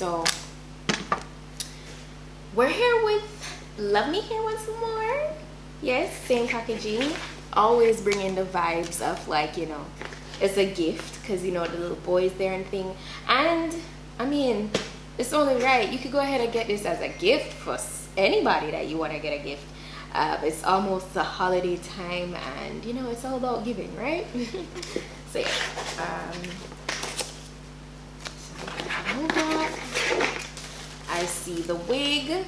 so we're here with Love Me Here once more. Yes, same packaging, always bringing the vibes of, like, you know, it's a gift because, you know, the little boys there and thing. And I mean, it's only right, you could go ahead and get this as a gift for anybody that you want to get a gift. It's almost the holiday time, and you know, it's all about giving, right? So yeah, I see the wig,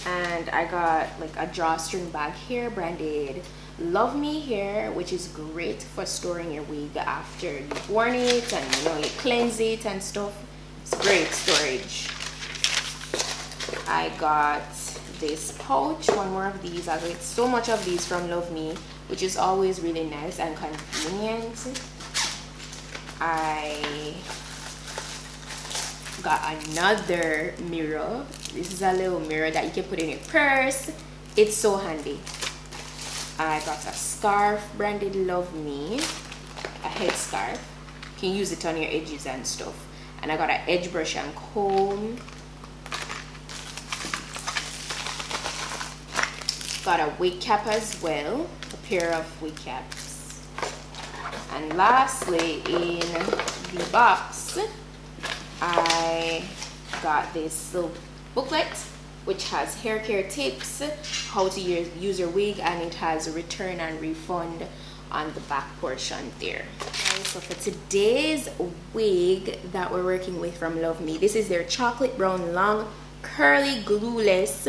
and I got like a drawstring bag here branded Love Me Here, which is great for storing your wig after you've worn it and, you know, you cleanse it and stuff. It's great storage. I got this pouch, one more of these. I get so much of these from Love Me, which is always really nice and convenient. I got another mirror. This is a little mirror that you can put in your purse. It's so handy. I got a scarf branded Love Me, a head scarf. You can use it on your edges and stuff. And I got an edge brush and comb. Got a wig cap as well, a pair of wig caps. And lastly, in the box, I got this little booklet which has hair care tips, how to use your wig, and it has a return and refund on the back portion there. Okay, so for today's wig that we're working with from Love Me, this is their chocolate brown long curly glueless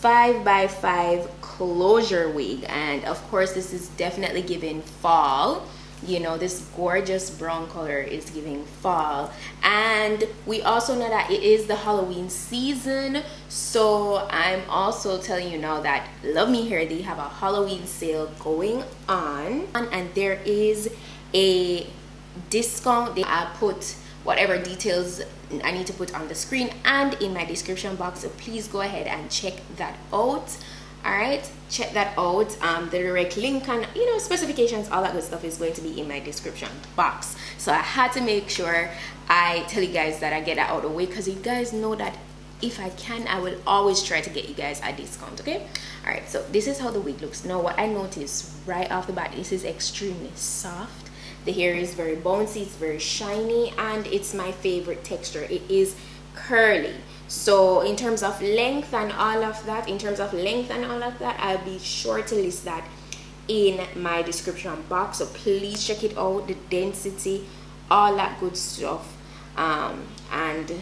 5x5 closure wig, and of course this is definitely giving fall. You know, this gorgeous brown color is giving fall, and we also know that it is the Halloween season, so I'm also telling you now that Love Me Here, they have a Halloween sale going on, and there is a discount. I put whatever details I need to put on the screen and in my description box, so please go ahead and check that out. All right, check that out. The direct link and, you know, specifications, all that good stuff is going to be in my description box. So I had to make sure I tell you guys that I get that out of the way, because you guys know that if I can, I will always try to get you guys a discount. Okay, all right, so this is how the wig looks. Now what I noticed right off the bat, this is extremely soft. The hair is very bouncy, it's very shiny, and it's my favorite texture. It is curly. So in terms of length and all of that, I'll be sure to list that in my description box. So please check it out, the density, all that good stuff. And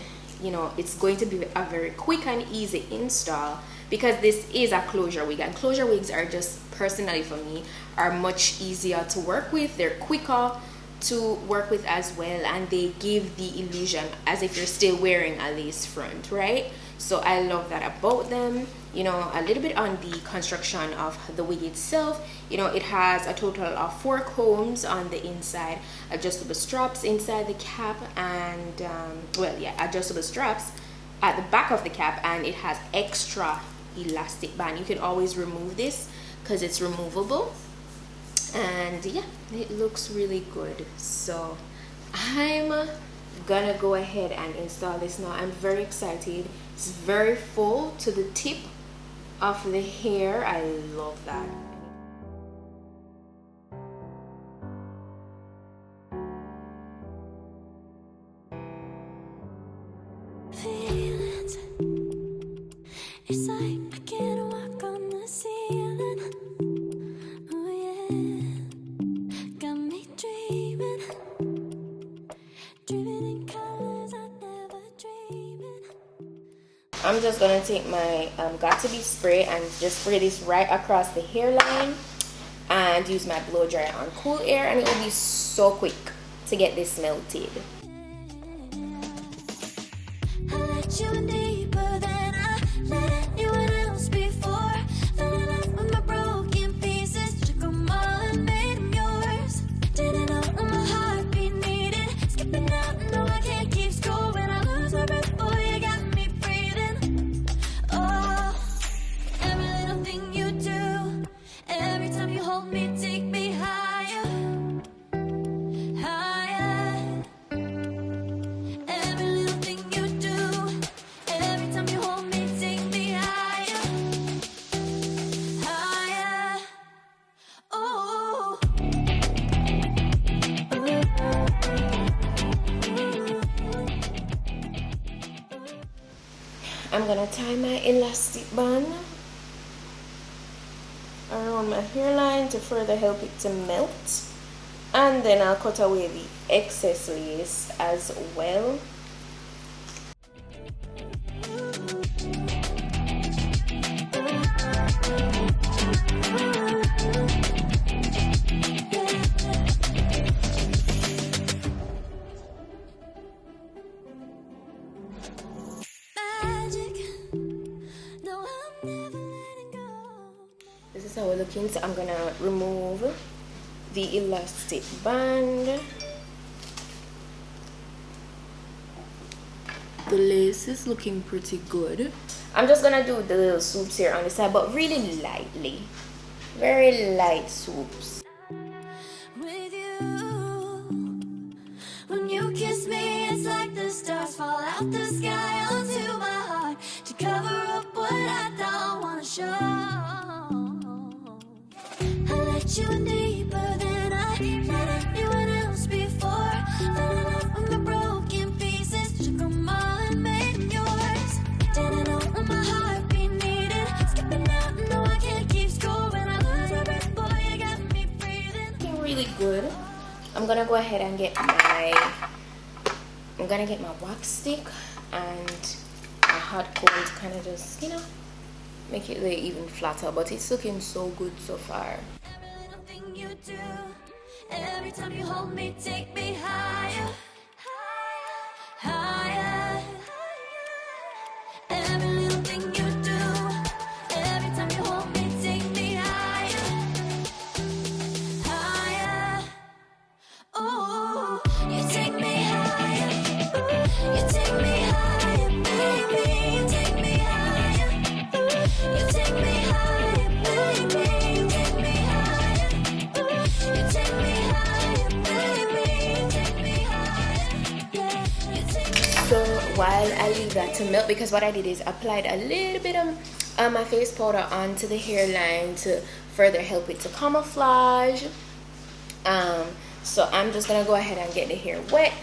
you know, it's going to be a very quick and easy install, because this is a closure wig, and closure wigs are just, personally for me, are much easier to work with. They're quicker to work with as well, and they give the illusion as if you're still wearing a lace front, right? So I love that about them. You know, a little bit on the construction of the wig itself. You know, it has a total of 4 combs on the inside, adjustable straps inside the cap, and well, yeah, adjustable straps at the back of the cap, and it has extra elastic band. You can always remove this because it's removable. And yeah, it looks really good. So I'm gonna go ahead and install this now. I'm very excited. It's very full to the tip of the hair. I love that. Feelings, it's like I can't walk on the ceiling. Oh yeah, got me dreaming in colors I never dreamed. I'm just gonna take my got to be spray and just spray this right across the hairline, and use my blow dryer on cool air, and it will be so quick to get this melted. I let you in deeper than I let anyone else before. Fell in love with my broken pieces, took them all and made them yours. Didn't know what my heartbeat needed, skipping out, no I can't keep score. When I lose my breath, boy, you got me breathing. Oh, every little thing you do, every time you hold me, take me higher, higher. I'm gonna tie my elastic band around my hairline to further help it to melt, and then I'll cut away the excess lace as well. This is how we're looking. So I'm gonna remove the elastic band. The lace is looking pretty good. I'm just gonna do the little swoops here on the side, but really lightly, very light swoops. With you, when you kiss me, it's like the stars fall out the sky onto my heart to cover up what I don't wanna show. I let you in deeper than I let anyone else before. Fell in love with my broken pieces, took them all and made them yours. Didn't know what my heartbeat needed, skipping out, no I can't keep score. When I lose my breath, boy, you got me breathing. Looking really good. I'm gonna go ahead and get my wax stick and a hot comb to kind of just, you know, make it lay even flatter, but it's looking so good so far. Every little thing you do, every time you hold me, take me higher, higher, higher. Every little thing you do, every time you hold me, take me higher, higher. Oh, you take me higher, you take me higher, baby, you take me higher, you take me higher, baby, you take me higher, you take me higher, baby, you take me higher, yeah, you take me. So while I leave that to melt, because what I did is applied a little bit of my face powder onto the hairline to further help it to camouflage. So I'm just gonna go ahead and get the hair wet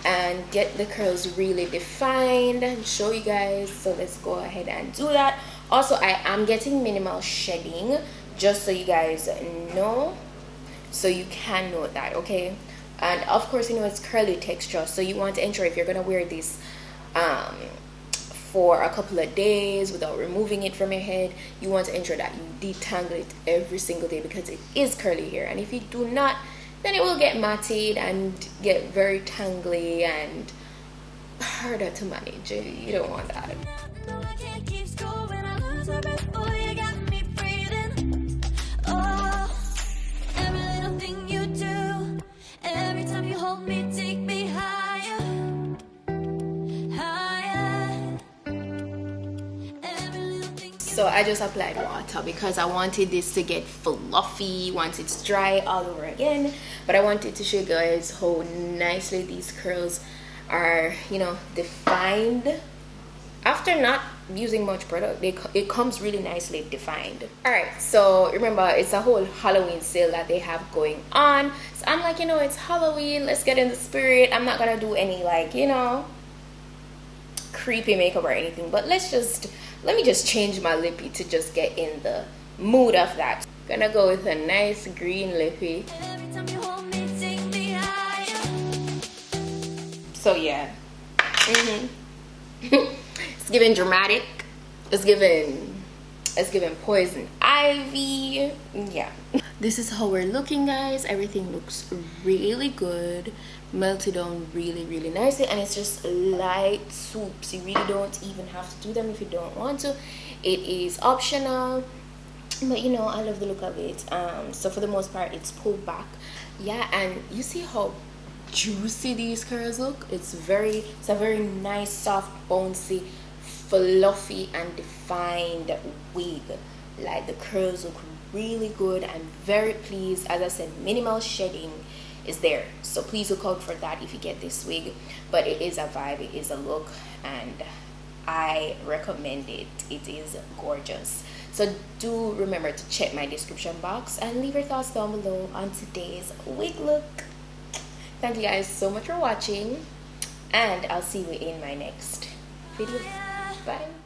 and get the curls really defined and show you guys. So let's go ahead and do that. Also, I am getting minimal shedding, just so you guys know, so you can note that, okay? And of course, you know, it's curly texture, so you want to ensure if you're gonna wear this for a couple of days without removing it from your head, you want to ensure that you detangle it every single day, because it is curly hair, and if you do not, then it will get matted and get very tangly and harder to manage. You don't want that. No, I can't keep score. When I lose my breath, boy, you got me breathing. Oh, every little thing you do, every time you hold me, take me higher, higher. Every little thing. So I just applied water because I wanted this to get fluffy once it's dry all over again. But I wanted to show you guys how nicely these curls are, you know, defined. After not using much product, it comes really nicely defined. Alright, so remember, it's a whole Halloween sale that they have going on. So I'm like, you know, it's Halloween, let's get in the spirit. I'm not gonna do any, like, you know, creepy makeup or anything, but let me just change my lippy to just get in the mood of that. Gonna go with a nice green lippy. Every time you hold me, take me higher. So yeah, it's giving dramatic. It's giving poison ivy. Yeah, this is how we're looking, guys. Everything looks really good, melted down really nicely, and it's just light swoops. You really don't even have to do them if you don't want to. It is optional, but you know, I love the look of it. So for the most part, it's pulled back. Yeah, and you see how juicy these curls look. It's a very nice, soft, bouncy, fluffy and defined wig. Like, the curls look really good. I'm very pleased. As I said, minimal shedding is there, so please look out for that if you get this wig. But it is a vibe, it is a look, and I recommend it. It is gorgeous. So do remember to check my description box and leave your thoughts down below on today's wig look. Thank you guys so much for watching, and I'll see you in my next video. Bye.